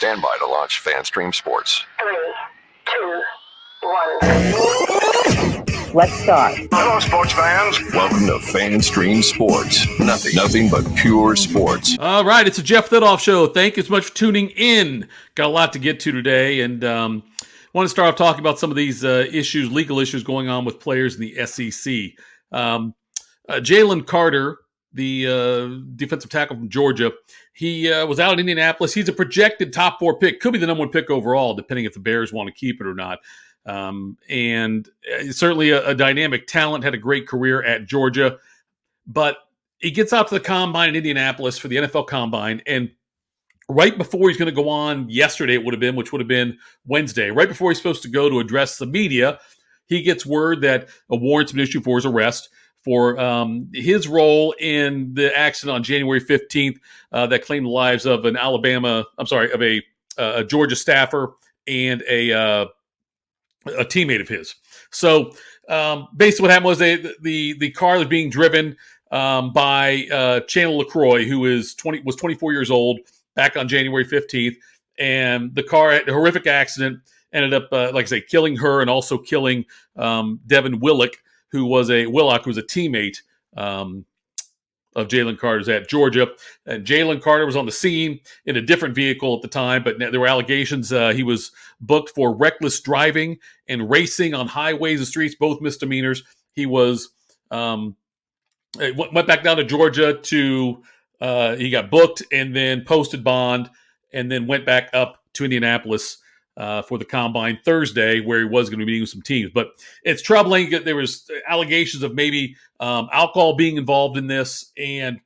Stand by to launch FanStream Sports. 3, 2, 1. Let's start. Hello, sports fans. Welcome to FanStream Sports. Nothing but pure sports. All right, it's a Jeff Thitoff show. Thank you so much for tuning in. Got a lot to get to today, and want to start off talking about some of these issues, legal issues going on with players in the SEC. Jalen Carter, the defensive tackle from Georgia, he was out in Indianapolis. He's a projected top 4 pick. Could be the number 1 pick overall, depending if the Bears want to keep it or not. And certainly a dynamic talent, had a great career at Georgia. But he gets out to the combine in Indianapolis for the NFL combine, and right before he's going to go on yesterday, it would have been, which would have been Wednesday, right before he's supposed to go to address the media, he gets word that a warrant's been issued for his arrest for his role in the accident on January 15th that claimed the lives of a Georgia staffer and a teammate of his. So basically what happened was the car was being driven by Chandler LaCroix, who was 24 years old back on January 15th. And the car had a horrific accident, ended up, killing her and also killing Devin Willock, who was a teammate of Jalen Carter's at Georgia. And Jalen Carter was on the scene in a different vehicle at the time, but there were allegations he was booked for reckless driving and racing on highways and streets, both misdemeanors. He was went back down to Georgia to he got booked and then posted bond and then went back up to Indianapolis for the combine Thursday, where he was going to be meeting with some teams. But it's troubling. There was allegations of maybe alcohol being involved in this, and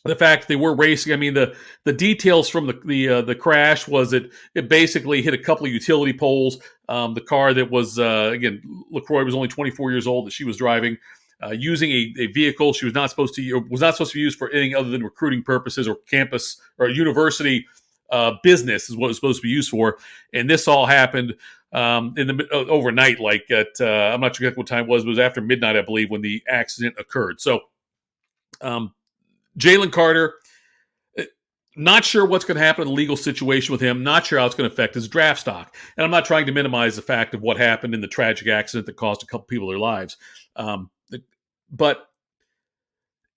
the fact that they were racing. I mean, the details from the crash was it basically hit a couple of utility poles. The car that was again, LaCroix was only 24 years old that she was driving, using a vehicle she was not supposed to use for anything other than recruiting purposes or campus or university business is what it was supposed to be used for. And this all happened overnight, like at I'm not sure exactly what time it was after midnight, I believe, when the accident occurred. So Jalen Carter, not sure what's going to happen in the legal situation with him, not sure how it's going to affect his draft stock. And I'm not trying to minimize the fact of what happened in the tragic accident that cost a couple people their lives. But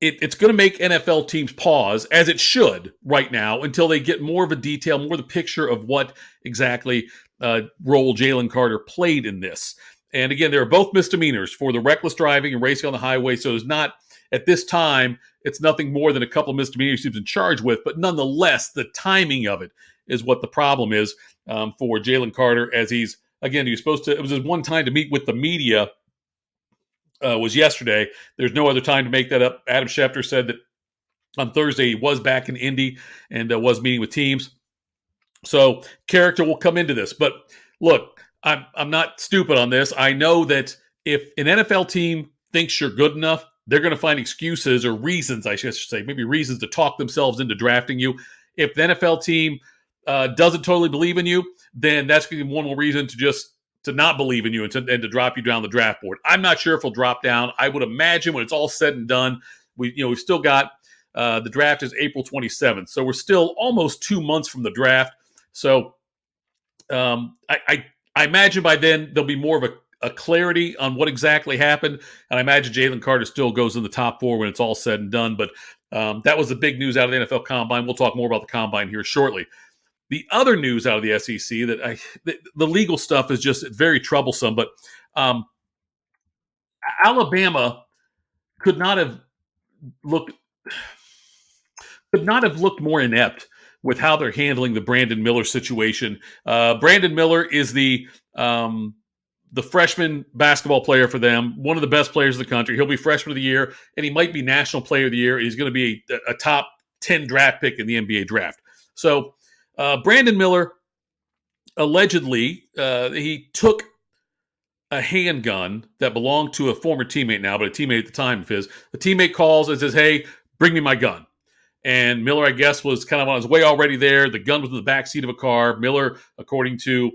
it's going to make NFL teams pause, as it should right now, until they get more of a detail, more of the picture of what exactly role Jalen Carter played in this. And again, there are both misdemeanors for the reckless driving and racing on the highway. So it's not, at this time, it's nothing more than a couple of misdemeanors he was in charge with. But nonetheless, the timing of it is what the problem is for Jalen Carter, as he was supposed to, it was his one time to meet with the media. Was yesterday. There's no other time to make that up. Adam Schefter said that on Thursday he was back in Indy and was meeting with teams. So character will come into this. But look, I'm not stupid on this. I know that if an NFL team thinks you're good enough, they're going to find excuses or reasons, I should say, maybe reasons to talk themselves into drafting you. If the NFL team doesn't totally believe in you, then that's going to be one more reason to not believe in you and to drop you down the draft board. I'm not sure if he'll drop down. I would imagine when it's all said and done, we've still got the draft is April 27th, so we're still almost 2 months from the draft. So I imagine by then there'll be more of a clarity on what exactly happened, and I imagine Jalen Carter still goes in the top 4 when it's all said and done. But that was the big news out of the NFL Combine. We'll talk more about the Combine here shortly. The other news out of the SEC the legal stuff is just very troublesome, but Alabama could not have looked more inept with how they're handling the Brandon Miller situation. Brandon Miller is the freshman basketball player for them, one of the best players in the country. He'll be freshman of the year, and he might be national player of the year. He's going to be a top 10 draft pick in the NBA draft. So Brandon Miller, allegedly, he took a handgun that belonged to a former teammate now, but a teammate at the time of his. The teammate calls and says, "Hey, bring me my gun." And Miller, I guess, was kind of on his way already there. The gun was in the backseat of a car. Miller, according to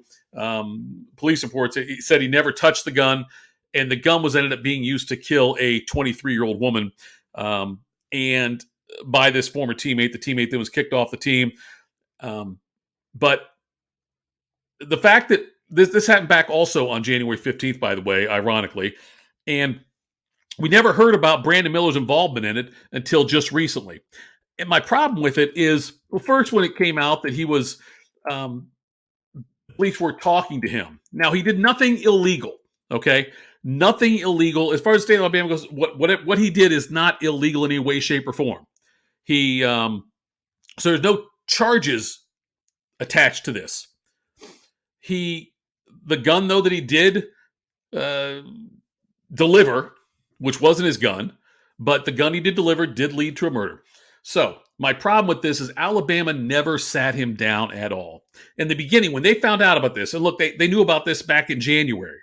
police reports, he said he never touched the gun, and the gun was ended up being used to kill a 23-year-old woman, and by this former teammate, the teammate that was kicked off the team. But the fact that this happened back also on January 15th, by the way, ironically, and we never heard about Brandon Miller's involvement in it until just recently. And my problem with it is, well, first when it came out that he was, police were talking to him. Now he did nothing illegal. Okay, nothing illegal as far as the state of Alabama goes. What he did is not illegal in any way, shape, or form. He so there's no charges attached to this. The gun though that he did deliver, which wasn't his gun, but the gun he did deliver did lead to a murder. So my problem with this is Alabama never sat him down at all. In the beginning, when they found out about this, and look, they knew about this back in January,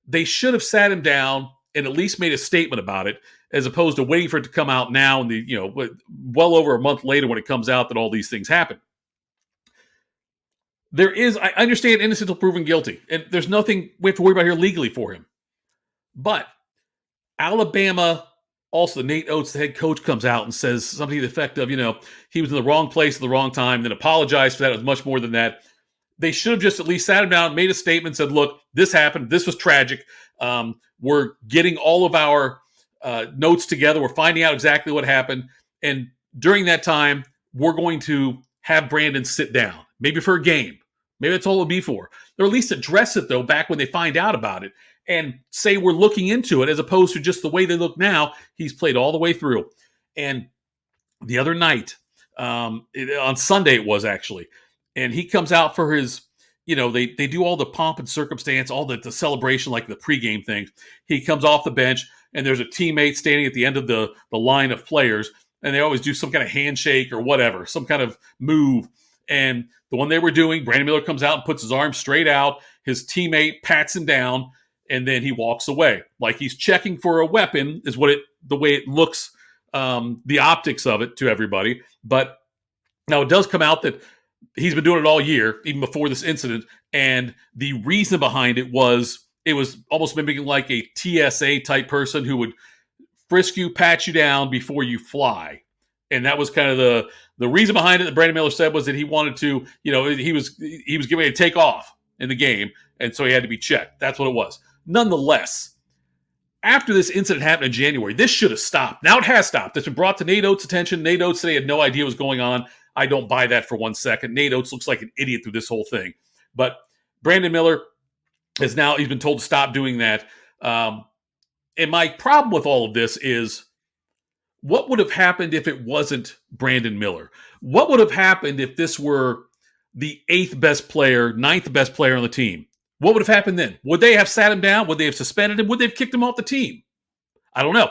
they should have sat him down and at least made a statement about it, as opposed to waiting for it to come out now and well over a month later when it comes out that all these things happen. I understand innocent until proven guilty, and there's nothing we have to worry about here legally for him. But Alabama, also Nate Oates, the head coach, comes out and says something to the effect of, he was in the wrong place at the wrong time, then apologized for that. It was much more than that. They should have just at least sat him down, made a statement, said, look, this happened. This was tragic. We're getting all of our notes together. We're finding out exactly what happened. And during that time, we're going to have Brandon sit down, maybe for a game. Maybe that's all it'll be for. Or at least address it, though, back when they find out about it and say we're looking into it, as opposed to just the way they look now. He's played all the way through. And the other night, on Sunday it was actually, and he comes out for his, they do all the pomp and circumstance, all the celebration, like the pregame thing. He comes off the bench, and there's a teammate standing at the end of the line of players, and they always do some kind of handshake or whatever, some kind of move. And the one they were doing, Brandon Miller comes out and puts his arm straight out. His teammate pats him down, and then he walks away like he's checking for a weapon. Is the way it looks, the optics of it to everybody. But now it does come out that he's been doing it all year, even before this incident. And the reason behind it was almost mimicking like a TSA type person who would frisk you, pat you down before you fly. And that was kind of the reason behind it that Brandon Miller said was that he wanted to, he was getting ready to take off in the game. And so he had to be checked. That's what it was. Nonetheless, after this incident happened in January, this should have stopped. Now it has stopped. It's been brought to Nate Oates' attention. Nate Oates said he had no idea what was going on. I don't buy that for 1 second. Nate Oates looks like an idiot through this whole thing. But Brandon Miller he's been told to stop doing that. And my problem with all of this is, what would have happened if it wasn't Brandon Miller? What would have happened if this were the 8th best player, 9th best player on the team? What would have happened then? Would they have sat him down? Would they have suspended him? Would they have kicked him off the team? I don't know.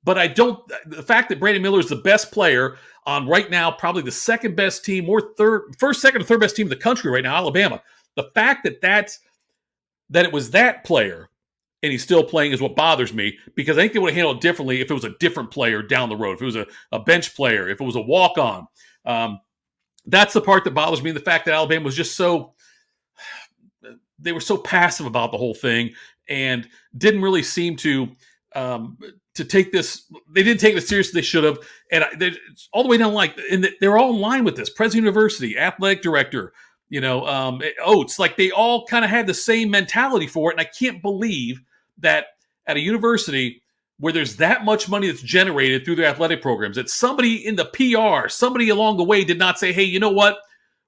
But the fact that Brandon Miller is the best player on right now, probably the second best team, first, second, or third best team in the country right now, Alabama. The fact that it was that player and he's still playing is what bothers me, because I think they would have handled it differently if it was a different player down the road, if it was a bench player, if it was a walk-on. That's the part that bothers me, the fact that Alabama was just they were so passive about the whole thing and didn't really seem to take this. They didn't take it as seriously as they should have. And all the way down, they're all in line with this. President University, athletic director, Oates, like they all kind of had the same mentality for it. And I can't believe that at a university where there's that much money that's generated through their athletic programs, that somebody in the PR, somebody along the way did not say, hey, you know what?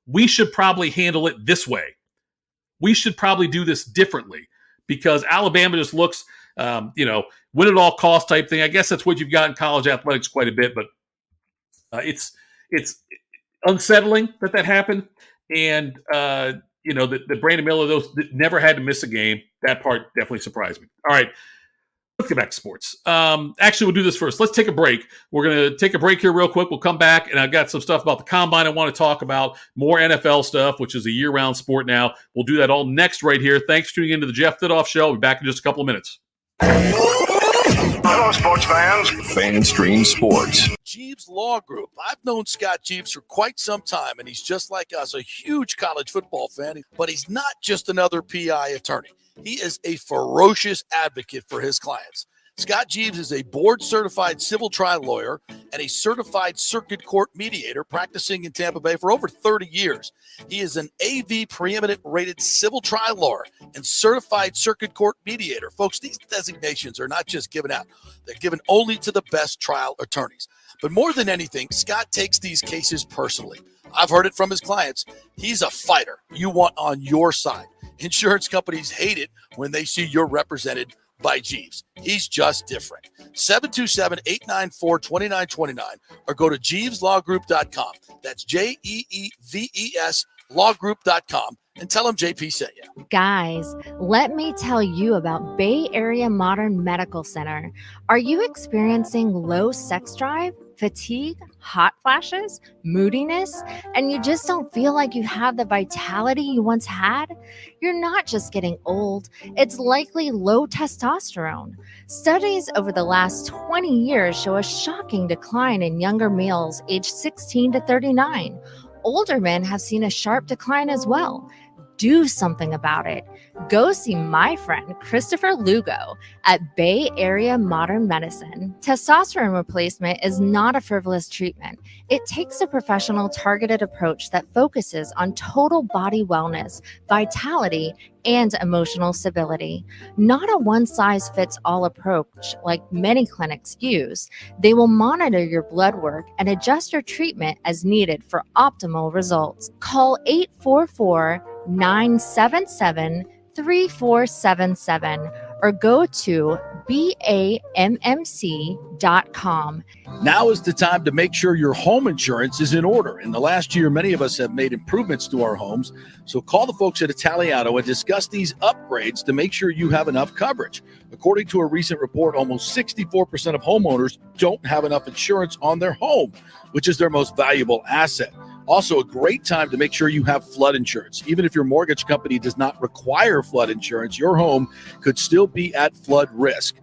We should probably handle it this way. We should probably do this differently, because Alabama just looks, win at all cost type thing. I guess that's what you've got in college athletics quite a bit, but it's unsettling that happened. And, that Brandon Miller, never had to miss a game. That part definitely surprised me. All right, let's get back to sports. Actually, we'll do this first. Let's take a break. We're going to take a break here real quick. We'll come back, and I've got some stuff about the Combine I want to talk about, more NFL stuff, which is a year-round sport now. We'll do that all next right here. Thanks for tuning into the Jeff Thitoff Show. We'll be back in just a couple of minutes. Hello, sports fans. FanStream Sports. Jeeves Law Group. I've known Scott Jeeves for quite some time, and he's just like us, a huge college football fan, but he's not just another PI attorney. He is a ferocious advocate for his clients. Scott Jeeves is a board-certified civil trial lawyer and a certified circuit court mediator practicing in Tampa Bay for over 30 years. He is an AV preeminent rated civil trial lawyer and certified circuit court mediator. Folks, these designations are not just given out. They're given only to the best trial attorneys. But more than anything, Scott takes these cases personally. I've heard it from his clients. He's a fighter you want on your side. Insurance companies hate it when they see you're represented by Jeeves. He's just different. 727-894-2929 or go to JeevesLawGroup.com. That's JEEVES lawgroup.com and tell him JP sent you. Guys, let me tell you about Bay Area Modern Medical Center. Are you experiencing low sex drive, fatigue, hot flashes, moodiness, and you just don't feel like you have the vitality you once had? You're not just getting old, it's likely low testosterone. Studies over the last 20 years show a shocking decline in younger males aged 16 to 39. Older men have seen a sharp decline as well. Do something about it. Go see my friend Christopher Lugo at Bay Area Modern Medicine. Testosterone replacement is not a frivolous treatment. It takes a professional, targeted approach that focuses on total body wellness, vitality, and emotional stability. Not a one-size-fits-all approach like many clinics use. They will monitor your blood work and adjust your treatment as needed for optimal results. Call 844-977-3477 or go to BAMMC.com. Now is the time to make sure your home insurance is in order. In the last year, many of us have made improvements to our homes. So call the folks at Italiano and discuss these upgrades to make sure you have enough coverage. According to a recent report, almost 64% of homeowners don't have enough insurance on their home, which is their most valuable asset. Also, a great time to make sure you have flood insurance. Even if your mortgage company does not require flood insurance, your home could still be at flood risk.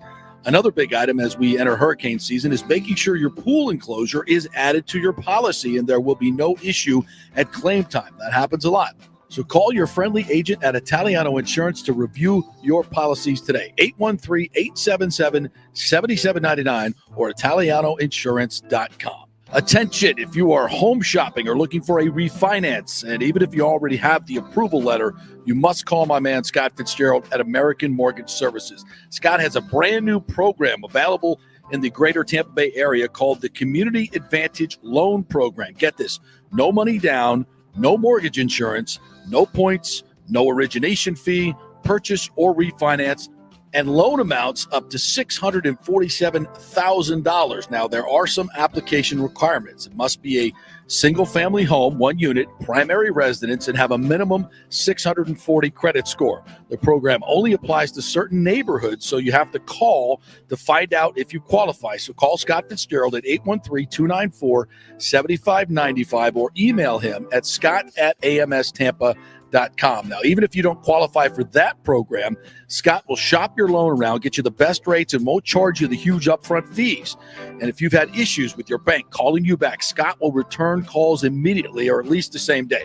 Another big item as we enter hurricane season is making sure your pool enclosure is added to your policy and there will be no issue at claim time. That happens a lot. So call your friendly agent at Italiano Insurance to review your policies today. 813-877-7799 or ItalianoInsurance.com. Attention, if you are home shopping or looking for a refinance, and even if you already have the approval letter, you must call my man Scott Fitzgerald at American Mortgage Services. Scott has a brand new program available in the greater Tampa Bay area called the Community Advantage Loan Program. Get this, no money down, no mortgage insurance, no points, no origination fee, purchase or refinance, and loan amounts up to $647,000. Now, there are some application requirements. It must be a single-family home, one unit, primary residence, and have a minimum 640 credit score. The program only applies to certain neighborhoods, so you have to call to find out if you qualify. So call Scott Fitzgerald at 813-294-7595 or email him at scott@amstampa.com. Now, even if you don't qualify for that program, Scott will shop your loan around, get you the best rates, and won't charge you the huge upfront fees. And if you've had issues with your bank calling you back, Scott will return calls immediately or at least the same day.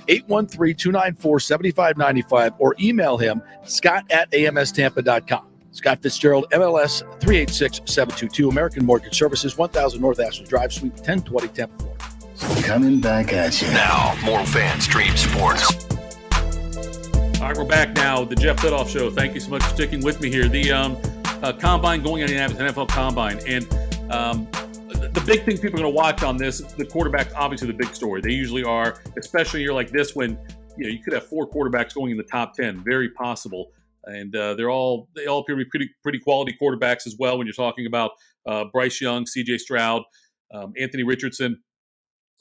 813-294-7595 or email him, scott@amstampa.com. Scott Fitzgerald, MLS 386722, American Mortgage Services, 1000 North Ashland Drive, Suite 1020, Tampa, Florida. Coming back at you. Now, more Fan Stream Sports. All right, we're back now. The Jeff Thitoff Show. Thank you so much for sticking with me here. The combine going on the NFL Combine. And the big thing people are going to watch on this, the quarterback's obviously the big story. They usually are, especially a year like this when you could have 4 quarterbacks going in the top 10. Very possible. And they all appear to be pretty quality quarterbacks as well when you're talking about Bryce Young, C.J. Stroud, Anthony Richardson,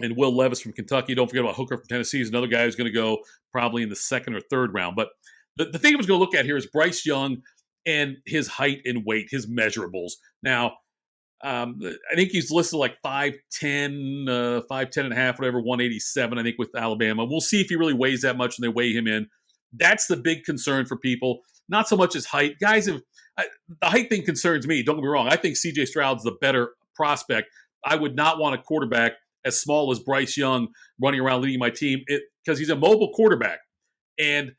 and Will Levis from Kentucky. Don't forget about Hooker from Tennessee. Is another guy who's going to go probably in the 2nd or 3rd round. But the thing I was going to look at here is Bryce Young and his height and weight, his measurables. Now, I think he's listed like 5'10", 5'10 and a half, whatever, 187, I think, with Alabama. We'll see if he really weighs that much when they weigh him in. That's the big concern for people. Not so much his height. Guys, the height thing concerns me. Don't get me wrong. I think C.J. Stroud's the better prospect. I would not want a quarterback as small as Bryce Young running around leading my team because he's a mobile quarterback. And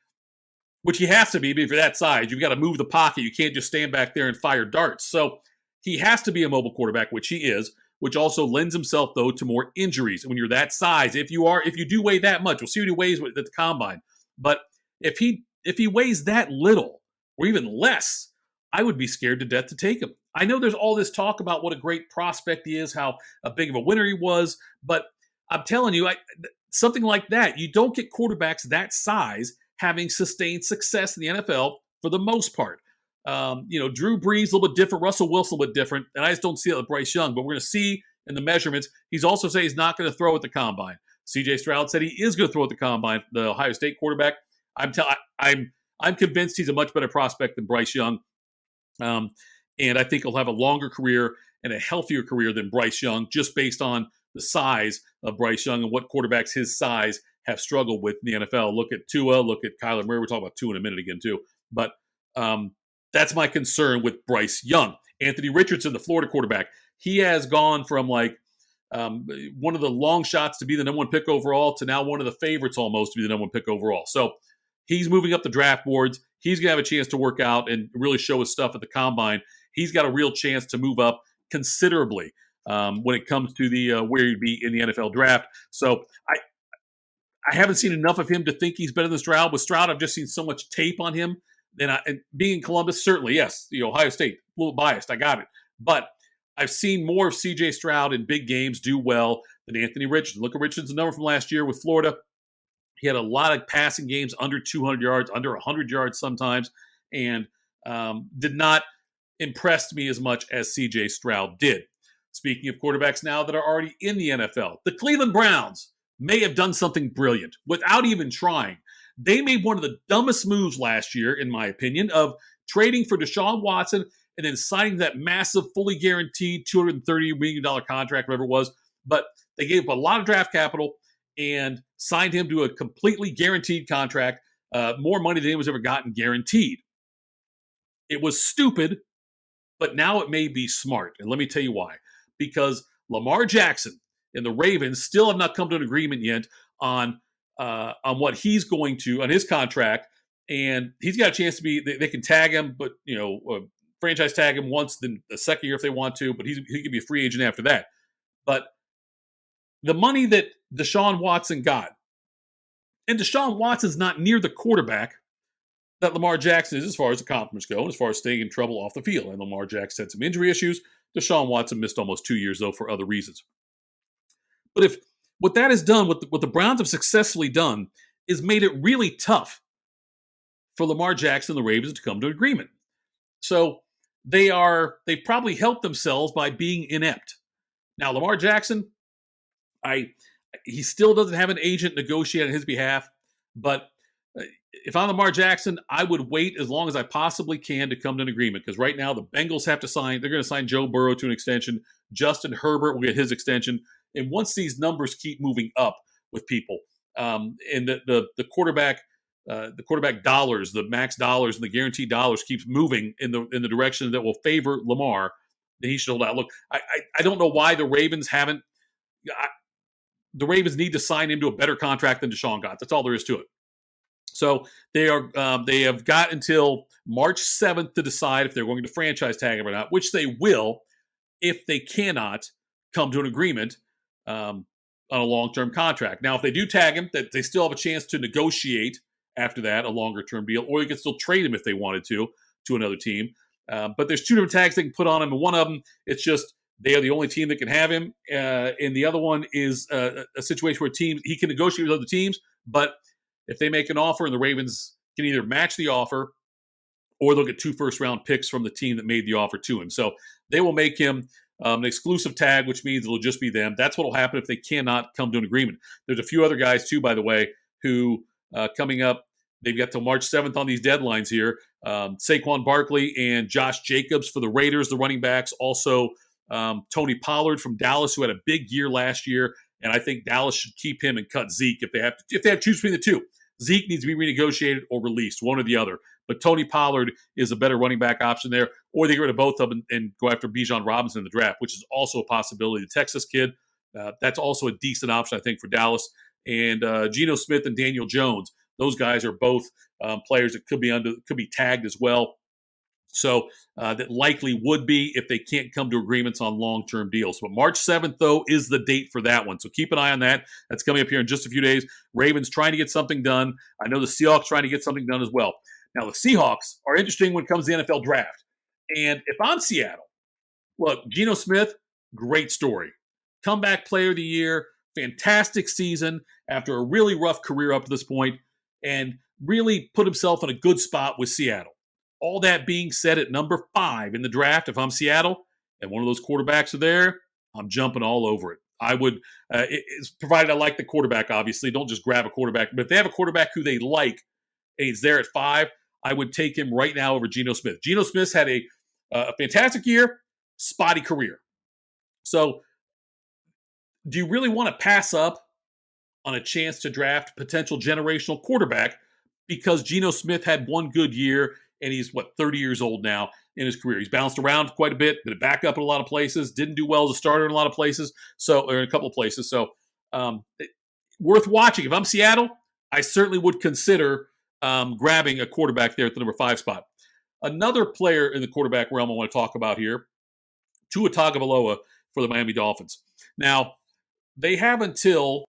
which he has to be if you're that size. You've got to move the pocket. You can't just stand back there and fire darts. So he has to be a mobile quarterback, which he is, which also lends himself, though, to more injuries. When you're that size, if you do weigh that much, we'll see what he weighs at the combine. But if he weighs that little or even less, I would be scared to death to take him. I know there's all this talk about what a great prospect he is, how big of a winner he was, but I'm telling you, something like that, you don't get quarterbacks that size having sustained success in the NFL for the most part. Drew Brees a little bit different, Russell Wilson a little bit different, and I just don't see it with Bryce Young. But we're going to see in the measurements. He's also said he's not going to throw at the combine. C.J. Stroud said he is going to throw at the combine. The Ohio State quarterback. I'm convinced he's a much better prospect than Bryce Young, and I think he'll have a longer career and a healthier career than Bryce Young, just based on the size of Bryce Young and what quarterbacks his size have struggled with in the NFL. Look at Tua, look at Kyler Murray. We'll talk about Tua in a minute again too, but. That's my concern with Bryce Young. Anthony Richardson, the Florida quarterback, he has gone from one of the long shots to be the number one pick overall to now one of the favorites almost to be the number one pick overall. So he's moving up the draft boards. He's going to have a chance to work out and really show his stuff at the combine. He's got a real chance to move up considerably when it comes to the where he'd be in the NFL draft. So I haven't seen enough of him to think he's better than Stroud. With Stroud, I've just seen so much tape on him. And being in Columbus, certainly, yes, Ohio State, a little biased, I got it. But I've seen more of C.J. Stroud in big games do well than Anthony Richardson. Look at Richardson's number from last year with Florida. He had a lot of passing games under 200 yards, under 100 yards sometimes, and did not impress me as much as C.J. Stroud did. Speaking of quarterbacks now that are already in the NFL, the Cleveland Browns may have done something brilliant without even trying. They made one of the dumbest moves last year, in my opinion, of trading for Deshaun Watson and then signing that massive, fully guaranteed $230 million contract, whatever it was. But they gave up a lot of draft capital and signed him to a completely guaranteed contract, more money than anyone's ever gotten guaranteed. It was stupid, but now it may be smart. And let me tell you why. Because Lamar Jackson and the Ravens still have not come to an agreement yet on what he's going to, on his contract, and he's got a chance to be, they can tag him, but, franchise tag him once, then the second year if they want to, but he could be a free agent after that. But the money that Deshaun Watson got, and Deshaun Watson's not near the quarterback that Lamar Jackson is as far as the compliments go, and as far as staying in trouble off the field. And Lamar Jackson had some injury issues. Deshaun Watson missed almost 2 years, though, for other reasons. But if what that has done, what the Browns have successfully done, is made it really tough for Lamar Jackson and the Ravens to come to an agreement. So they probably helped themselves by being inept. Now, Lamar Jackson, he still doesn't have an agent negotiate on his behalf, but if I'm Lamar Jackson, I would wait as long as I possibly can to come to an agreement, because right now the Bengals have to sign. They're going to sign Joe Burrow to an extension. Justin Herbert will get his extension. And once these numbers keep moving up with people, and the quarterback dollars, the max dollars, and the guaranteed dollars keeps moving in the direction that will favor Lamar, then he should hold out. Look, I don't know why the Ravens haven't. The Ravens need to sign him to a better contract than Deshaun got. That's all there is to it. So they have got until March 7th to decide if they're going to franchise tag him or not, which they will if they cannot come to an agreement on a long-term contract. Now, if they do tag him, that they still have a chance to negotiate after that a longer-term deal, or you can still trade him if they wanted to another team. But there's two different tags they can put on him, and one of them, it's just they are the only team that can have him, and the other one is a situation where he can negotiate with other teams, but if they make an offer and the Ravens can either match the offer or they'll get 2 first-round picks from the team that made the offer to him. So they will make him an exclusive tag, which means it'll just be them. That's what will happen if they cannot come to an agreement. There's a few other guys, too, by the way, who coming up, they've got till March 7th on these deadlines here. Saquon Barkley and Josh Jacobs for the Raiders, the running backs. Also, Tony Pollard from Dallas, who had a big year last year. And I think Dallas should keep him and cut Zeke if they have to choose between the two. Zeke needs to be renegotiated or released, one or the other. But Tony Pollard is a better running back option there. Or they get rid of both of them and go after Bijan Robinson in the draft, which is also a possibility. The Texas kid, that's also a decent option, I think, for Dallas. And Geno Smith and Daniel Jones, Those guys are both players that could be tagged as well. So that likely would be if they can't come to agreements on long-term deals. But March 7th, though, is the date for that one. So keep an eye on that. That's coming up here in just a few days. Ravens trying to get something done. I know the Seahawks trying to get something done as well. Now, the Seahawks are interesting when it comes to the NFL draft. And if I'm Seattle, look, Geno Smith, great story. Comeback player of the year, fantastic season after a really rough career up to this point, and really put himself in a good spot with Seattle. All that being said, at number 5 in the draft, if I'm Seattle and one of those quarterbacks are there, I'm jumping all over it. I would, provided I like the quarterback, obviously. Don't just grab a quarterback. But if they have a quarterback who they like and he's there at 5, I would take him right now over Geno Smith. Geno Smith had a fantastic year, spotty career. So do you really want to pass up on a chance to draft potential generational quarterback because Geno Smith had one good year and he's, 30 years old now in his career. He's bounced around quite a bit, been back up in a lot of places, didn't do well as a starter in a lot of places, or in a couple of places. So worth watching. If I'm Seattle, I certainly would consider grabbing a quarterback there at the number 5 spot. Another player in the quarterback realm I want to talk about here, Tua Tagovailoa for the Miami Dolphins. Now, they have until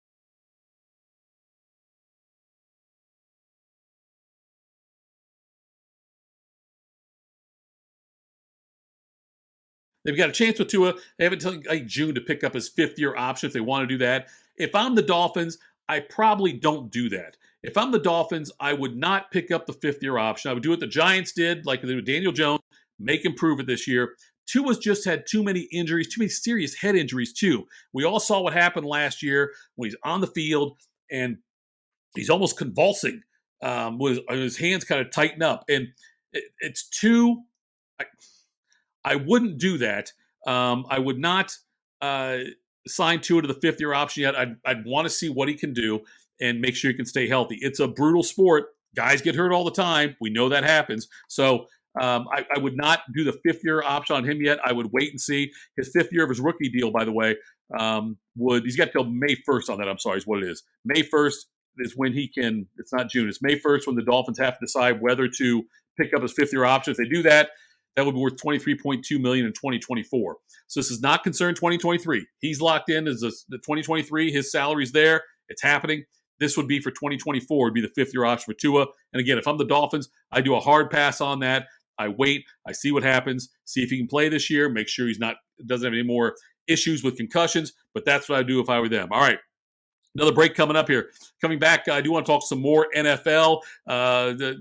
they've got a chance with Tua. They have until June to pick up his 5th-year option if they want to do that. If I'm the Dolphins, I probably don't do that. If I'm the Dolphins, I would not pick up the 5th-year option. I would do what the Giants did, like they did with Daniel Jones, make him prove it this year. Tua's just had too many injuries, too many serious head injuries, too. We all saw what happened last year when he's on the field and he's almost convulsing with his hands kind of tighten up. And it's too... I wouldn't do that. I would not sign Tua to the 5th-year option yet. I'd want to see what he can do and make sure he can stay healthy. It's a brutal sport. Guys get hurt all the time. We know that happens. So I would not do the 5th-year option on him yet. I would wait and see. His 5th year of his rookie deal, by the way, he's got till May 1st on that. I'm sorry, is what it is. May 1st is when he can. It's not June. It's May 1st when the Dolphins have to decide whether to pick up his 5th-year option. If they do that, that would be worth $23.2 million in 2024. So this is not concerned 2023. He's locked in as the 2023. His salary's there. It's happening. This would be for 2024. Would be the 5th-year option for Tua. And again, if I'm the Dolphins, I do a hard pass on that. I wait. I see what happens. See if he can play this year. Make sure doesn't have any more issues with concussions. But that's what I do if I were them. All right. Another break coming up here. Coming back, I do want to talk some more NFL. A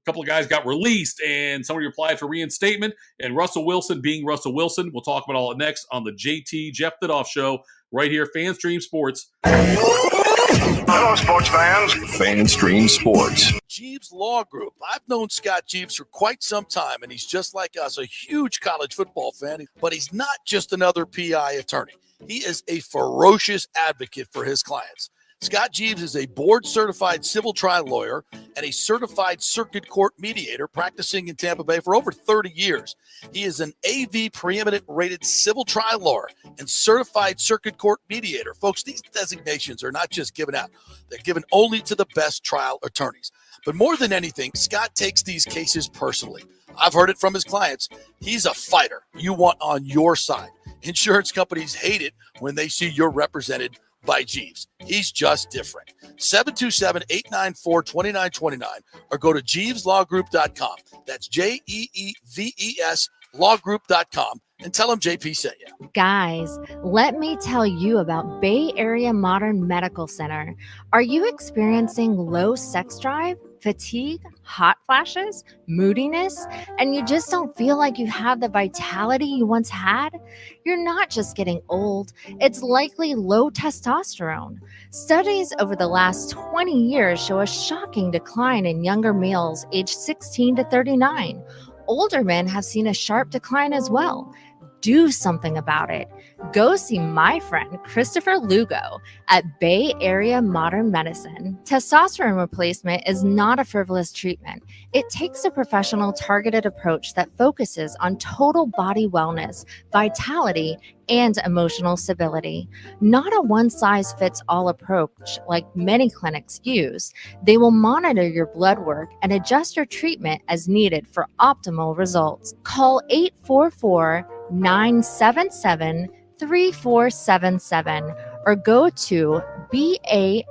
couple of guys got released, and somebody applied for reinstatement. And Russell Wilson being Russell Wilson. We'll talk about all it next on the JT Jeff Thitoff Show right here, FanStream Sports. Hello, sports fans. FanStream Sports. Jeeves Law Group. I've known Scott Jeeves for quite some time, and he's just like us, a huge college football fan. But he's not just another PI attorney. He is a ferocious advocate for his clients. Scott Jeeves is a board-certified civil trial lawyer and a certified circuit court mediator practicing in Tampa Bay for over 30 years. He is an AV preeminent rated civil trial lawyer and certified circuit court mediator. Folks, these designations are not just given out. They're given only to the best trial attorneys. But more than anything, Scott takes these cases personally. I've heard it from his clients. He's a fighter you want on your side. Insurance companies hate it when they see you're represented by Jeeves. He's just different. 727-894-2929 or go to JeevesLawGroup.com. That's JEEVES lawgroup.com and tell him JP sent you. Guys, let me tell you about Bay Area Modern Medical Center. Are you experiencing low sex drive, fatigue, hot flashes, moodiness, and you just don't feel like you have the vitality you once had? You're not just getting old, it's likely low testosterone. Studies over the last 20 years show a shocking decline in younger males aged 16 to 39. Older men have seen a sharp decline as well. Do something about it. Go see my friend Christopher Lugo at Bay Area Modern Medicine. Testosterone replacement is not a frivolous treatment. It takes a professional, targeted approach that focuses on total body wellness, vitality, and emotional stability. Not a one-size-fits-all approach like many clinics use. They will monitor your blood work and adjust your treatment as needed for optimal results. Call 844-977-3477 or go to BAMMC.com.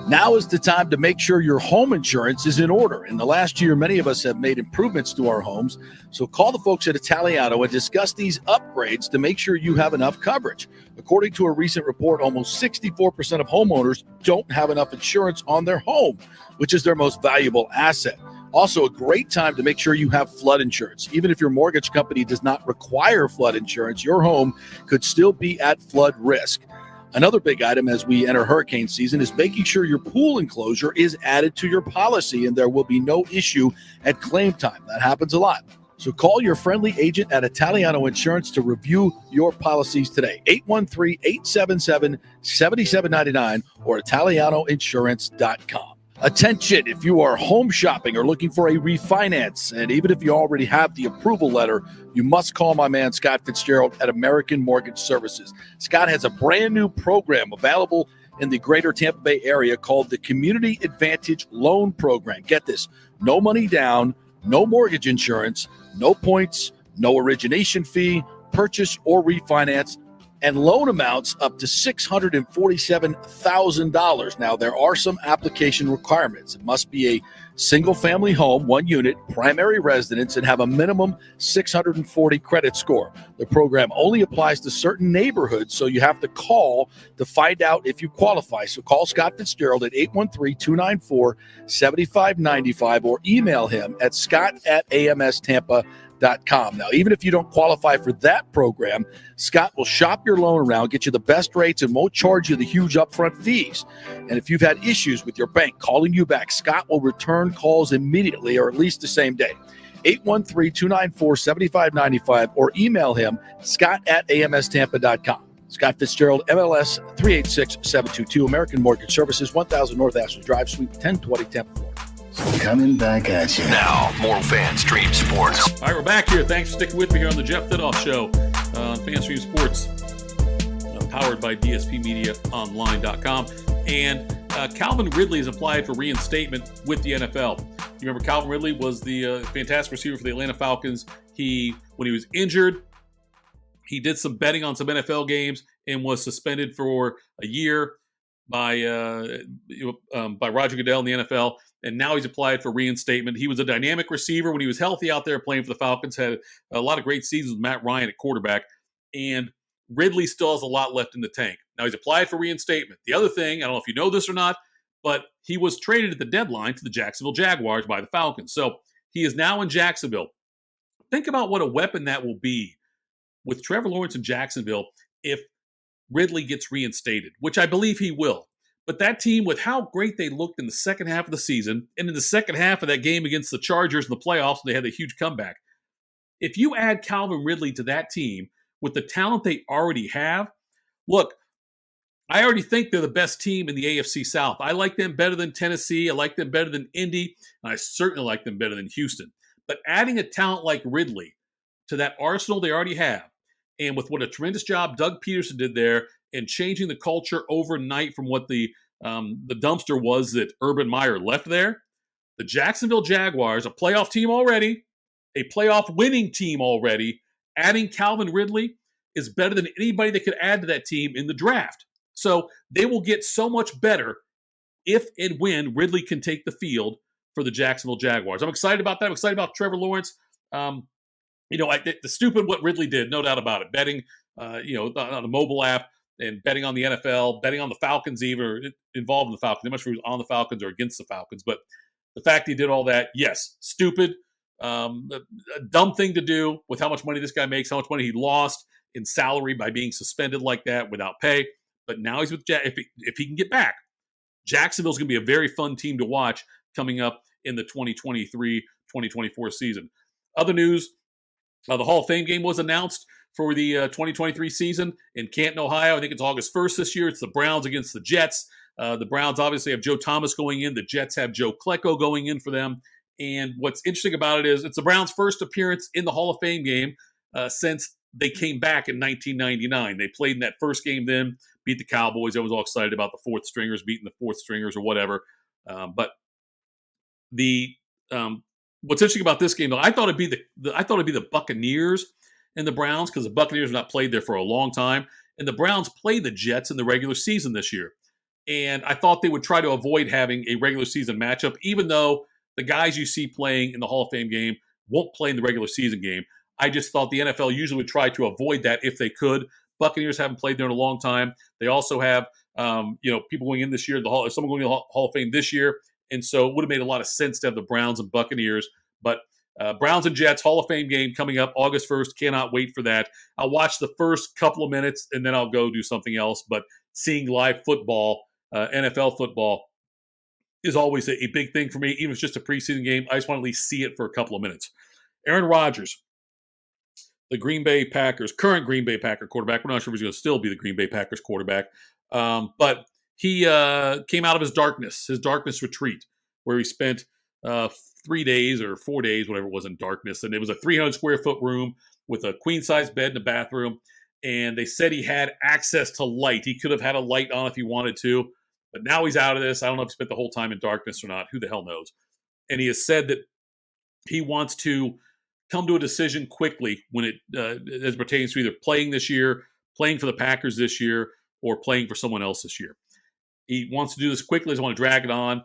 Now is the time to make sure your home insurance is in order. In the last year, many of us have made improvements to our homes. So call the folks at Italiano and discuss these upgrades to make sure you have enough coverage. According to a recent report, almost 64% of homeowners don't have enough insurance on their home, which is their most valuable asset. Also, a great time to make sure you have flood insurance. Even if your mortgage company does not require flood insurance, your home could still be at flood risk. Another big item as we enter hurricane season is making sure your pool enclosure is added to your policy and there will be no issue at claim time. That happens a lot. So call your friendly agent at Italiano Insurance to review your policies today. 813-877-7799 or ItalianoInsurance.com. Attention, if you are home shopping or looking for a refinance, and even if you already have the approval letter, you must call my man Scott Fitzgerald at American Mortgage Services. Scott has a brand new program available in the greater Tampa Bay area called the Community Advantage Loan Program. Get this, no money down, no mortgage insurance, no points, no origination fee, purchase or refinance, and loan amounts up to $647,000. Now, there are some application requirements. It must be a single-family home, one unit, primary residence, and have a minimum 640 credit score. The program only applies to certain neighborhoods, so you have to call to find out if you qualify. So call Scott Fitzgerald at 813-294-7595 or email him at scott@amstampa.com. Now, even if you don't qualify for that program, Scott will shop your loan around, get you the best rates, and won't charge you the huge upfront fees. And if you've had issues with your bank calling you back, Scott will return calls immediately or at least the same day. 813-294-7595 or email him, scott@amstampa.com. Scott Fitzgerald, MLS 386722, American Mortgage Services, 1000 North Ashland Drive, Suite 1020, Tampa, Florida. Coming back at you. Now, more FanStream Sports. All right, we're back here. Thanks for sticking with me here on the Jeff Thitoff Show on FanStream Sports, powered by DSPMediaOnline.com. And Calvin Ridley has applied for reinstatement with the NFL. You remember Calvin Ridley was the fantastic receiver for the Atlanta Falcons. When he was injured, he did some betting on some NFL games and was suspended for a year by Roger Goodell in the NFL. And now he's applied for reinstatement. He was a dynamic receiver when he was healthy out there playing for the Falcons, had a lot of great seasons with Matt Ryan at quarterback. And Ridley still has a lot left in the tank. Now he's applied for reinstatement. The other thing, I don't know if you know this or not, but he was traded at the deadline to the Jacksonville Jaguars by the Falcons. So he is now in Jacksonville. Think about what a weapon that will be with Trevor Lawrence in Jacksonville if Ridley gets reinstated, which I believe he will. But that team, with how great they looked in the second half of the season, and in the second half of that game against the Chargers in the playoffs, they had a huge comeback. If you add Calvin Ridley to that team with the talent they already have, look, I already think they're the best team in the AFC South. I like them better than Tennessee. I like them better than Indy. And I certainly like them better than Houston. But adding a talent like Ridley to that arsenal they already have, and with what a tremendous job Doug Peterson did there and changing the culture overnight from what the dumpster was that Urban Meyer left there, the Jacksonville Jaguars, a playoff team already, a playoff winning team already, adding Calvin Ridley is better than anybody that could add to that team in the draft. So they will get so much better if and when Ridley can take the field for the Jacksonville Jaguars. I'm excited about that. I'm excited about Trevor Lawrence. The stupid what Ridley did, no doubt about it. Betting, on the mobile app and betting on the NFL, betting on the Falcons, even or involved in the Falcons. I'm not sure he was on the Falcons or against the Falcons, but the fact he did all that, yes, stupid, a dumb thing to do with how much money this guy makes, how much money he lost in salary by being suspended like that without pay. But now he's with if he can get back, Jacksonville's going to be a very fun team to watch coming up in the 2023-2024 season. Other news, The Hall of Fame game was announced for the 2023 season in Canton, Ohio. I think it's August 1st this year. It's the Browns against the Jets. The Browns obviously have Joe Thomas going in. The Jets have Joe Klecko going in for them. And what's interesting about it is it's the Browns' first appearance in the Hall of Fame game since they came back in 1999. They played in that first game then, beat the Cowboys. I was all excited about the fourth stringers beating the fourth stringers or whatever. But the what's interesting about this game, though, I thought it'd be the Buccaneers and the Browns, because the Buccaneers have not played there for a long time, and the Browns played the Jets in the regular season this year. And I thought they would try to avoid having a regular season matchup, even though the guys you see playing in the Hall of Fame game won't play in the regular season game. I just thought the NFL usually would try to avoid that if they could. Buccaneers haven't played there in a long time. They also have, people going in this year. Someone going to the Hall of Fame this year, and so it would have made a lot of sense to have the Browns and Buccaneers. But Browns and Jets Hall of Fame game coming up August 1st. Cannot wait for that. I'll watch the first couple of minutes and then I'll go do something else. But seeing live football, NFL football, is always a big thing for me. Even if it's just a preseason game, I just want to at least see it for a couple of minutes. Aaron Rodgers, the Green Bay Packers, current Green Bay Packer quarterback. We're not sure if he's going to still be the Green Bay Packers quarterback. But he came out of his darkness retreat, where he spent 3 days or 4 days, whatever it was, in darkness. And it was a 300 square foot room with a queen size bed and a bathroom. And they said he had access to light. He could have had a light on if he wanted to, but now he's out of this. I don't know if he spent the whole time in darkness or not. Who the hell knows? And he has said that he wants to come to a decision quickly when it as pertains to either playing this year, playing for the Packers this year, or playing for someone else this year. He wants to do this quickly. He doesn't want to drag it on.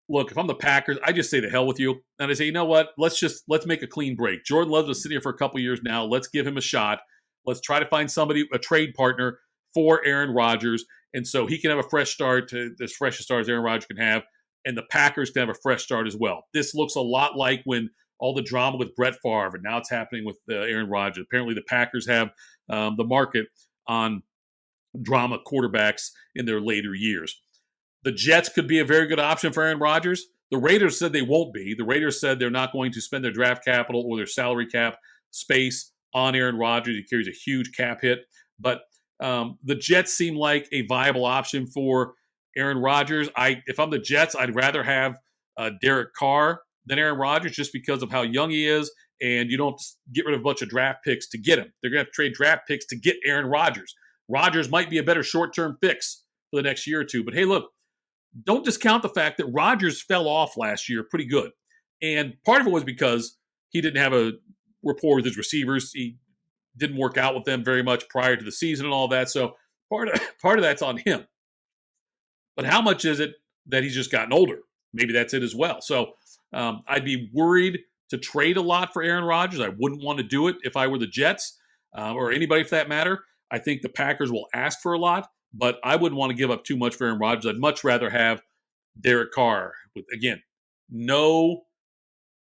Look, if I'm the Packers, I just say the hell with you. And I say, you know what? Let's make a clean break. Jordan Love's been sitting here for a couple of years now. Let's give him a shot. Let's try to find a trade partner for Aaron Rodgers. And so he can have a fresh start, as fresh a start as Aaron Rodgers can have. And the Packers can have a fresh start as well. This looks a lot like when all the drama with Brett Favre, and now it's happening with Aaron Rodgers. Apparently the Packers have the market on drama quarterbacks in their later years. The Jets could be a very good option for Aaron Rodgers. The Raiders said they won't be. The Raiders said they're not going to spend their draft capital or their salary cap space on Aaron Rodgers. He carries a huge cap hit. But the Jets seem like a viable option for Aaron Rodgers. If I'm the Jets, I'd rather have Derek Carr than Aaron Rodgers, just because of how young he is, and you don't get rid of a bunch of draft picks to get him. They're going to have to trade draft picks to get Aaron Rodgers. Rodgers might be a better short-term fix for the next year or two. But hey, look, don't discount the fact that Rodgers fell off last year pretty good. And part of it was because he didn't have a rapport with his receivers. He didn't work out with them very much prior to the season and all that. So part of that's on him. But how much is it that he's just gotten older? Maybe that's it as well. So I'd be worried to trade a lot for Aaron Rodgers. I wouldn't want to do it if I were the Jets or anybody for that matter. I think the Packers will ask for a lot, but I wouldn't want to give up too much for Aaron Rodgers. I'd much rather have Derek Carr with, again, no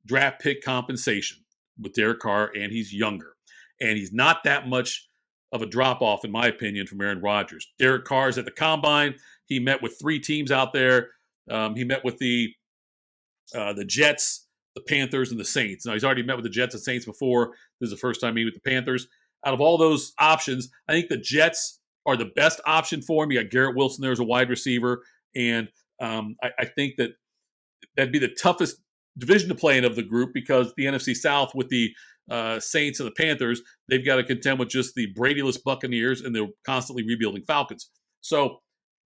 draft pick compensation with Derek Carr, and he's younger. And he's not that much of a drop-off, in my opinion, from Aaron Rodgers. Derek Carr is at the Combine. He met with 3 teams out there. He met with the Jets, the Panthers, and the Saints. Now, he's already met with the Jets and Saints before. This is the first time meeting with the Panthers. Out of all those options, I think the Jets are the best option for him. You got Garrett Wilson there as a wide receiver, and I think that'd be the toughest division to play in of the group, because the NFC South with the Saints and the Panthers, they've got to contend with just the Brady-less Buccaneers and the constantly rebuilding Falcons. So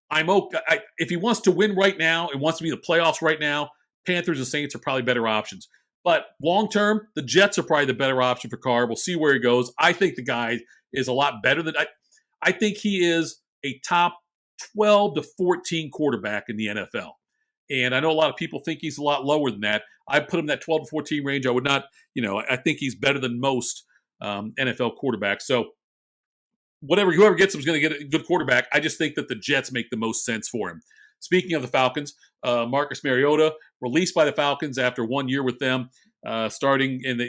I'm okay. If he wants to win right now and wants to be in the playoffs right now, Panthers and Saints are probably better options. But long-term, the Jets are probably the better option for Carr. We'll see where he goes. I think the guy is a lot better than I think he is a top 12 to 14 quarterback in the NFL. And I know a lot of people think he's a lot lower than that. I put him in that 12 to 14 range. I would not, I think he's better than most NFL quarterbacks. So whoever gets him is going to get a good quarterback. I just think that the Jets make the most sense for him. Speaking of the Falcons, Marcus Mariota released by the Falcons after 1 year with them, starting. And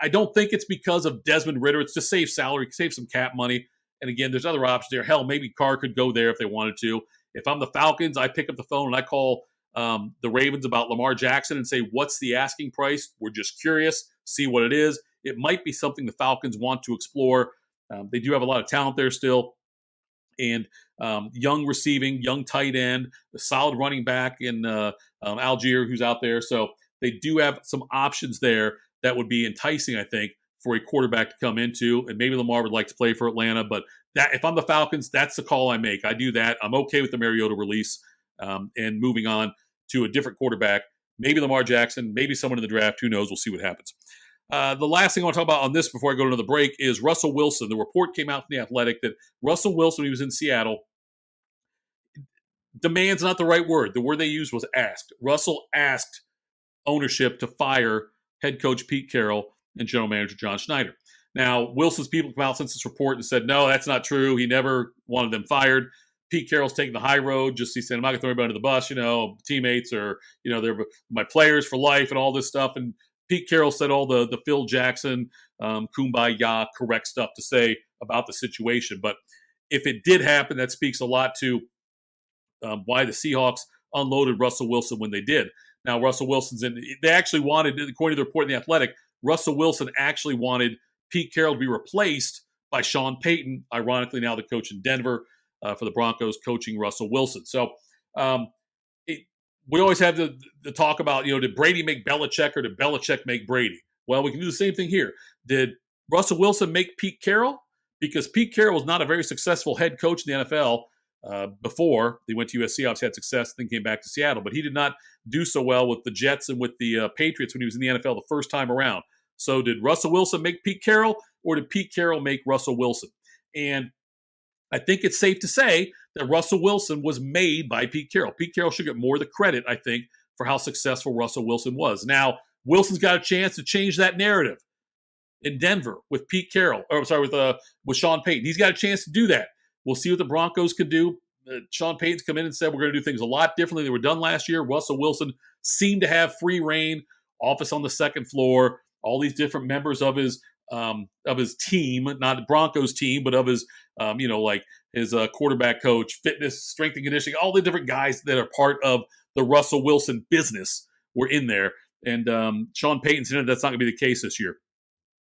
I don't think it's because of Desmond Ridder. It's to save salary, save some cap money. And again, there's other options there. Hell, maybe Carr could go there if they wanted to. If I'm the Falcons, I pick up the phone and I call the Ravens about Lamar Jackson and say, what's the asking price? We're just curious, see what it is. it might be something the Falcons want to explore. They do have a lot of talent there still, and young receiving, young tight end, a solid running back in Algier who's out there. So they do have some options there that would be enticing, I think, for a quarterback to come into. And maybe Lamar would like to play for Atlanta, but that if I'm the Falcons, that's the call I make. I do that. I'm okay with the Mariota release and moving on to a different quarterback. Maybe Lamar Jackson, maybe someone in the draft. Who knows? We'll see what happens. The last thing I want to talk about on this before I go to the break is Russell Wilson. The report came out from The Athletic that Russell Wilson, when he was in Seattle, demand's not the right word. The word they used was asked. Russell asked ownership to fire head coach Pete Carroll and general manager John Schneider. Now, Wilson's people come out since this report and said, no, that's not true. He never wanted them fired. Pete Carroll's taking the high road. Just he said, I'm not going to throw anybody under the bus. Teammates or, they're my players for life and all this stuff. And Pete Carroll said all the Phil Jackson, kumbaya, correct stuff to say about the situation. But if it did happen, that speaks a lot to why the Seahawks unloaded Russell Wilson when they did. Now, Russell Wilson's in. They actually wanted, according to the report in The Athletic, Russell Wilson actually wanted Pete Carroll to be replaced by Sean Payton, ironically now the coach in Denver for the Broncos, coaching Russell Wilson. So we always have the talk about, did Brady make Belichick or did Belichick make Brady? Well, we can do the same thing here. Did Russell Wilson make Pete Carroll? Because Pete Carroll was not a very successful head coach in the NFL before. He went to USC, obviously had success, then came back to Seattle. But he did not do so well with the Jets and with the Patriots when he was in the NFL the first time around. So did Russell Wilson make Pete Carroll, or did Pete Carroll make Russell Wilson? And I think it's safe to say that Russell Wilson was made by Pete Carroll. Pete Carroll should get more of the credit, I think, for how successful Russell Wilson was. Now, Wilson's got a chance to change that narrative in Denver with Pete Carroll, with Sean Payton. He's got a chance to do that. We'll see what the Broncos can do. Sean Payton's come in and said we're going to do things a lot differently than were done last year. Russell Wilson seemed to have free reign, office on the second floor, all these different members of his team, not the Broncos team, but of his, like his quarterback coach, fitness, strength and conditioning, all the different guys that are part of the Russell Wilson business were in there. And Sean Payton said that's not going to be the case this year.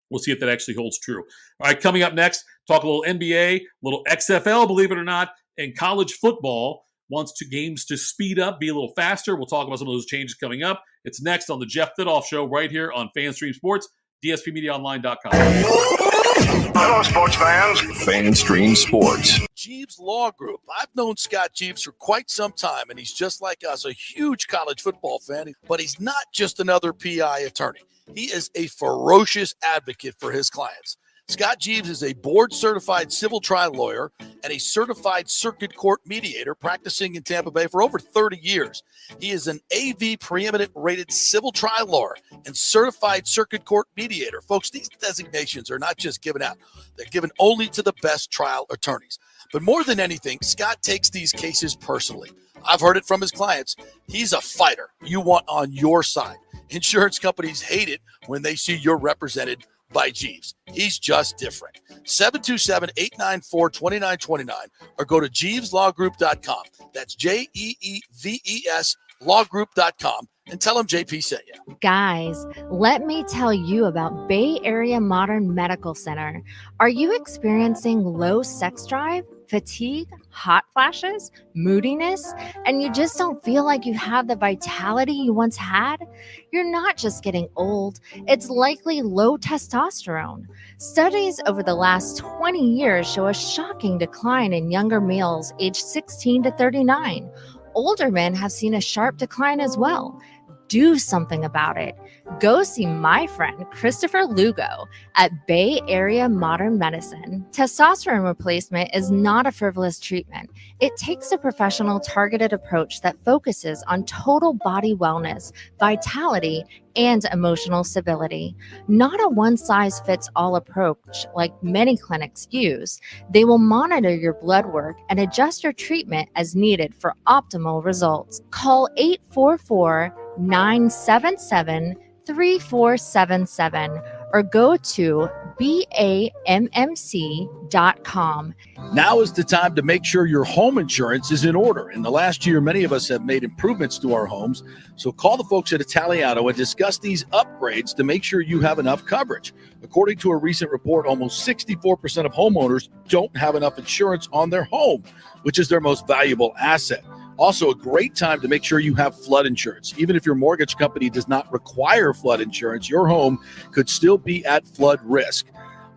We'll see if that actually holds true. All right, coming up next, talk a little NBA, a little XFL, believe it or not, and college football wants games to speed up, be a little faster. We'll talk about some of those changes coming up. It's next on the Jeff Thitoff Show right here on FanStream Sports, DSPMediaOnline.com. Hello, sports fans. FanStream Sports. Jeeves Law Group. I've known Scott Jeeves for quite some time, and he's just like us, a huge college football fan. But he's not just another PI attorney. He is a ferocious advocate for his clients. Scott Jeeves is a board-certified civil trial lawyer and a certified circuit court mediator practicing in Tampa Bay for over 30 years. He is an AV preeminent rated civil trial lawyer and certified circuit court mediator. Folks, these designations are not just given out. They're given only to the best trial attorneys. But more than anything, Scott takes these cases personally. I've heard it from his clients. He's a fighter you want on your side. Insurance companies hate it when they see you're represented by Jeeves. He's just different. 727-894-2929 or go to JeevesLawGroup.com. That's JEEVES lawgroup.com and tell him JP sent you. Guys, let me tell you about Bay Area Modern Medical Center. Are you experiencing low sex drive, fatigue, hot flashes, moodiness, and you just don't feel like you have the vitality you once had? You're not just getting old, it's likely low testosterone. Studies over the last 20 years show a shocking decline in younger males aged 16 to 39. Older men have seen a sharp decline as well. Do something about it. Go see my friend Christopher Lugo at Bay Area Modern Medicine. Testosterone replacement is not a frivolous treatment. It takes a professional, targeted approach that focuses on total body wellness, vitality, and emotional stability. Not a one-size-fits-all approach like many clinics use. They will monitor your blood work and adjust your treatment as needed for optimal results. Call 844-977-3477 or go to BAMMC.com. Now is the time to make sure your home insurance is in order. In the last year, many of us have made improvements to our homes. So call the folks at Italiano and discuss these upgrades to make sure you have enough coverage. According to a recent report, almost 64% of homeowners don't have enough insurance on their home, which is their most valuable asset. Also, a great time to make sure you have flood insurance. Even if your mortgage company does not require flood insurance, your home could still be at flood risk.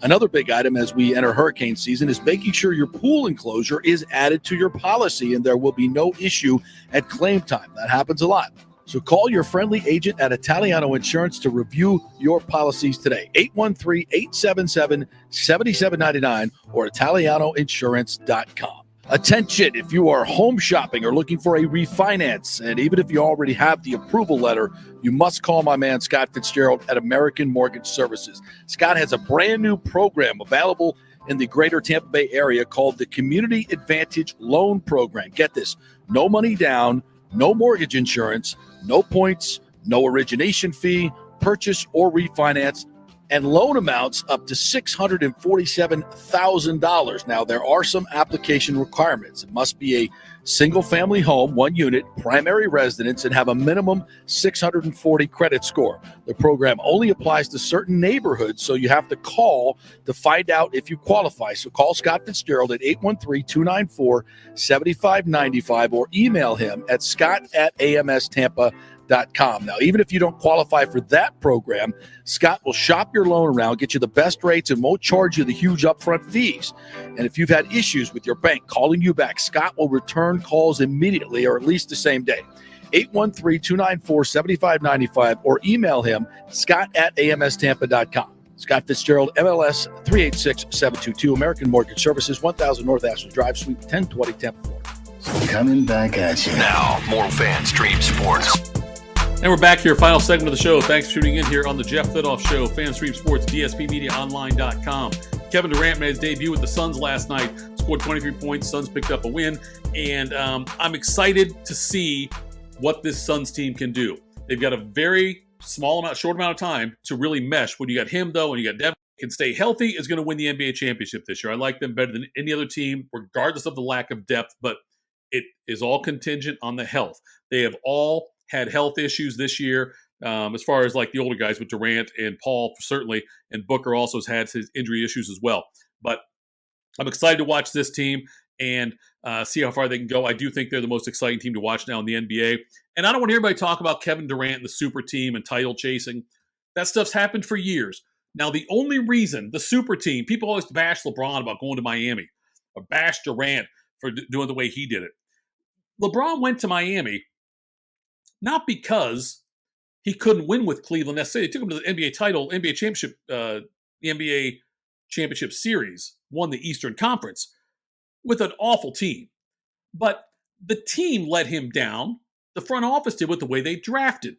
Another big item as we enter hurricane season is making sure your pool enclosure is added to your policy and there will be no issue at claim time. That happens a lot. So call your friendly agent at Italiano Insurance to review your policies today. 813-877-7799 or ItalianoInsurance.com. Attention, if you are home shopping or looking for a refinance, and even if you already have the approval letter, you must call my man Scott Fitzgerald at American Mortgage Services. Scott has a brand new program available in the greater Tampa Bay area called the Community Advantage Loan Program. Get this, no money down, no mortgage insurance, no points, no origination fee, purchase or refinance, and loan amounts up to $647,000. Now, there are some application requirements. It must be a single-family home, one unit, primary residence, and have a minimum 640 credit score. The program only applies to certain neighborhoods, so you have to call to find out if you qualify. So call Scott Fitzgerald at 813-294-7595 or email him at scott@amstampa.com. Now, even if you don't qualify for that program, Scott will shop your loan around, get you the best rates, and won't charge you the huge upfront fees. And if you've had issues with your bank calling you back, Scott will return calls immediately or at least the same day. 813-294-7595 or email him, scott@amstampa.com. Scott Fitzgerald, MLS 386722, American Mortgage Services, 1000 North Ashland Drive, Suite 1020, Tampa, Florida. Coming back at you. Now, more Fan Stream Sports. And we're back here, final segment of the show. Thanks for tuning in here on the Jeff Thitoff Show, FanStream Sports, DSPMediaOnline.com. Kevin Durant made his debut with the Suns last night, scored 23 points. Suns picked up a win, and I'm excited to see what this Suns team can do. They've got a very short amount of time to really mesh. When you got him, though, and you got Devin, can stay healthy, is going to win the NBA championship this year. I like them better than any other team, regardless of the lack of depth, but it is all contingent on the health. They have all had health issues this year, as far as like the older guys with Durant and Paul, certainly, and Booker also has had his injury issues as well. But I'm excited to watch this team and see how far they can go. I do think they're the most exciting team to watch now in the NBA. And I don't want to hear anybody talk about Kevin Durant and the super team and title chasing. That stuff's happened for years. Now, the only reason the super team, people always bash LeBron about going to Miami or bash Durant for doing the way he did it. LeBron went to Miami not because he couldn't win with Cleveland necessarily. They took him to the NBA title, NBA championship, the NBA championship series, won the Eastern Conference with an awful team. But the team let him down. The front office did with the way they drafted.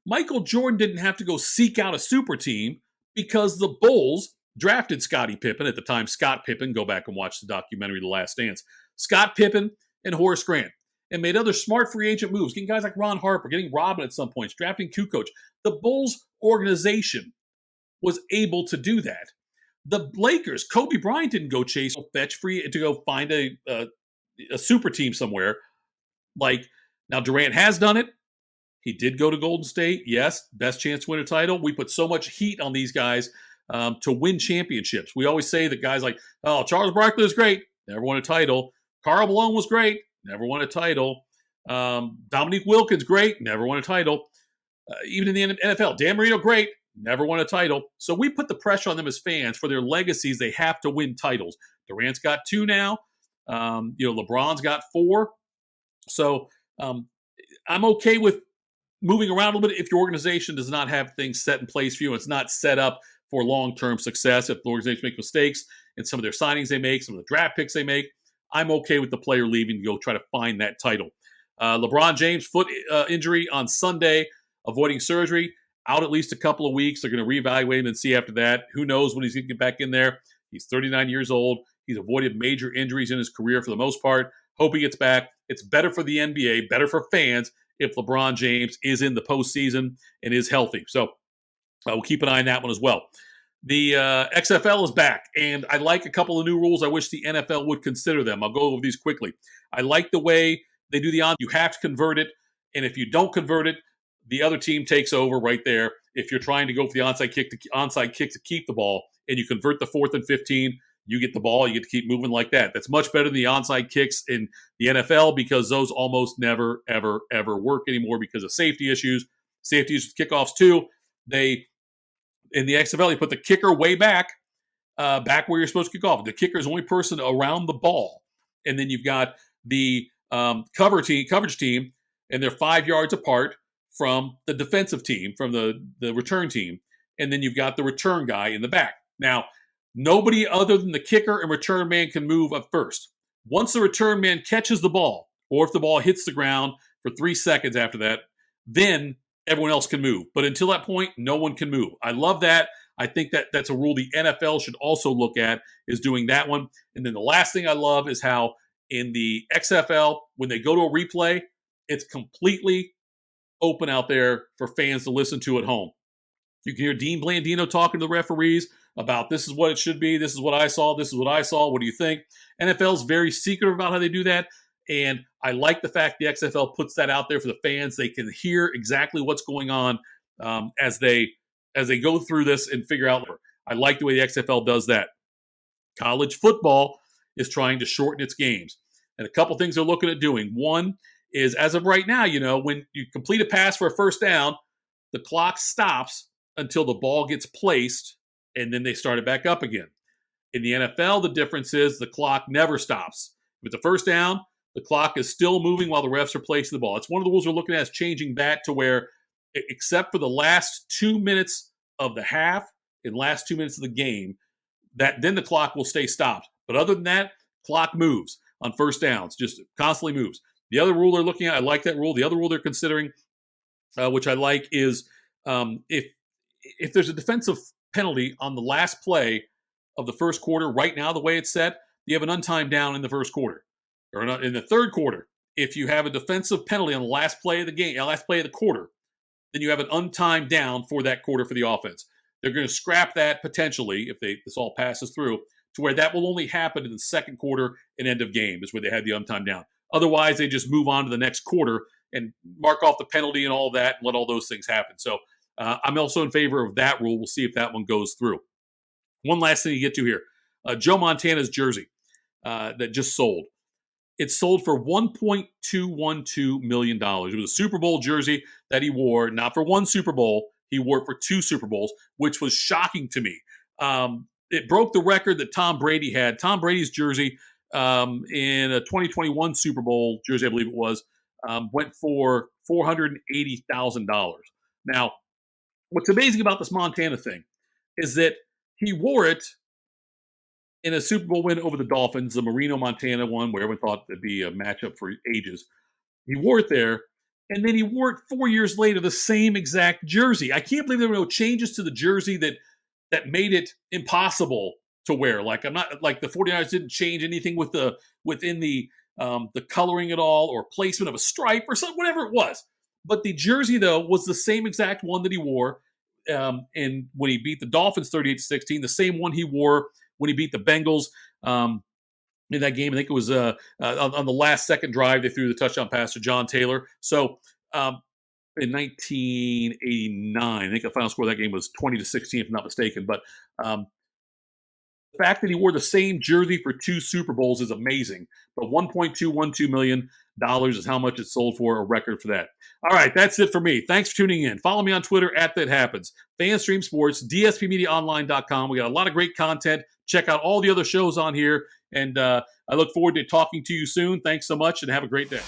Michael Jordan didn't have to go seek out a super team because the Bulls drafted Scottie Pippen, at the time Scott Pippen. Go back and watch the documentary The Last Dance. Scott Pippen and Horace Grant. And made other smart free agent moves, getting guys like Ron Harper, getting Robin at some points, drafting Kukoc. The Bulls organization was able to do that. The Lakers, Kobe Bryant didn't go chase fetch free to go find a super team somewhere. Like, now Durant has done it. He did go to Golden State. Yes, best chance to win a title. We put so much heat on these guys to win championships. We always say that guys like, oh, Charles Barkley was great, never won a title. Karl Malone was great, never won a title. Dominique Wilkins, great, never won a title. Even in the NFL, Dan Marino, great, never won a title. So we put the pressure on them as fans for their legacies. They have to win titles. Durant's got 2 now. LeBron's got 4. So I'm okay with moving around a little bit if your organization does not have things set in place for you. It's not set up for long-term success. If the organization makes mistakes in some of their signings they make, some of the draft picks they make, I'm okay with the player leaving to go try to find that title. LeBron James, foot injury on Sunday, avoiding surgery, out at least a couple of weeks. They're going to reevaluate him and see after that. Who knows when he's going to get back in there. He's 39 years old. He's avoided major injuries in his career for the most part. Hope he gets back. It's better for the NBA, better for fans if LeBron James is in the postseason and is healthy. So we'll keep an eye on that one as well. The XFL is back, and I like a couple of new rules. I wish the NFL would consider them. I'll go over these quickly. I like the way they do you have to convert it, and if you don't convert it, the other team takes over right there. If you're trying to go for the onside kick to keep the ball, and you convert the 4th and 15, you get the ball. You get to keep moving like that. That's much better than the onside kicks in the NFL because those almost never, ever, ever work anymore because of safety issues. Safety issues with kickoffs too. In the XFL, you put the kicker way back where you're supposed to kick off. The kicker is the only person around the ball, and then you've got the coverage team, and they're 5 yards apart from the defensive team, from the return team, and then you've got the return guy in the back. Now, nobody other than the kicker and return man can move up first. Once the return man catches the ball, or if the ball hits the ground for 3 seconds after that, then everyone else can move. But until that point, no one can move. I love that. I think that's a rule the NFL should also look at, is doing that one. And then the last thing I love is how in the XFL, when they go to a replay, it's completely open out there for fans to listen to at home. You can hear Dean Blandino talking to the referees about this is what it should be, this is what I saw, this is what I saw, what do you think? NFL's very secretive about how they do that, and I like the fact the XFL puts that out there for the fans. They can hear exactly what's going on as they go through this and figure out. I like the way the XFL does that. College football is trying to shorten its games, and a couple things they're looking at doing. One is, as of right now, when you complete a pass for a first down, the clock stops until the ball gets placed, and then they start it back up again. In the NFL, the difference is the clock never stops. If it's a first down, the clock is still moving while the refs are placing the ball. It's one of the rules we're looking at, is changing that to where, except for the last 2 minutes of the half and last 2 minutes of the game, that then the clock will stay stopped. But other than that, clock moves on first downs, just constantly moves. The other rule they're looking at, I like that rule. The other rule they're considering, which I like, is if there's a defensive penalty on the last play of the first quarter, right now the way it's set, you have an untimed down in the first quarter. Or in the third quarter, if you have a defensive penalty on the last play of the game, last play of the quarter, then you have an untimed down for that quarter for the offense. They're going to scrap that potentially if this all passes through, to where that will only happen in the second quarter and end of game is where they had the untimed down. Otherwise, they just move on to the next quarter and mark off the penalty and all that and let all those things happen. So I'm also in favor of that rule. We'll see if that one goes through. One last thing to get to here. Joe Montana's jersey that just sold. It sold for $1.212 million. It was a Super Bowl jersey that he wore, not for one Super Bowl. He wore it for 2 Super Bowls, which was shocking to me. It broke the record that Tom Brady had. Tom Brady's jersey in a 2021 Super Bowl jersey, I believe it was, went for $480,000. Now, what's amazing about this Montana thing is that he wore it in a Super Bowl win over the Dolphins, the Marino, Montana one, where everyone thought it'd be a matchup for ages. He wore it there, and then he wore it 4 years later, the same exact jersey. I can't believe there were no changes to the jersey that made it impossible to wear. Like, I'm not like the 49ers didn't change anything within the coloring at all, or placement of a stripe or something, whatever it was. But the jersey, though, was the same exact one that he wore and when he beat the Dolphins 38-16, the same one he wore when he beat the Bengals in that game. I think it was on the last second drive, they threw the touchdown pass to John Taylor. So in 1989, I think the final score of that game was 20-16, if I'm not mistaken. But the fact that he wore the same jersey for 2 Super Bowls is amazing. But $1.212 million is how much it sold for, a record for that. All right, that's it for me. Thanks for tuning in. Follow me on Twitter @ThatHappens. FanStream Sports, DSPMediaOnline.com. We got a lot of great content. Check out all the other shows on here. And I look forward to talking to you soon. Thanks so much and have a great day.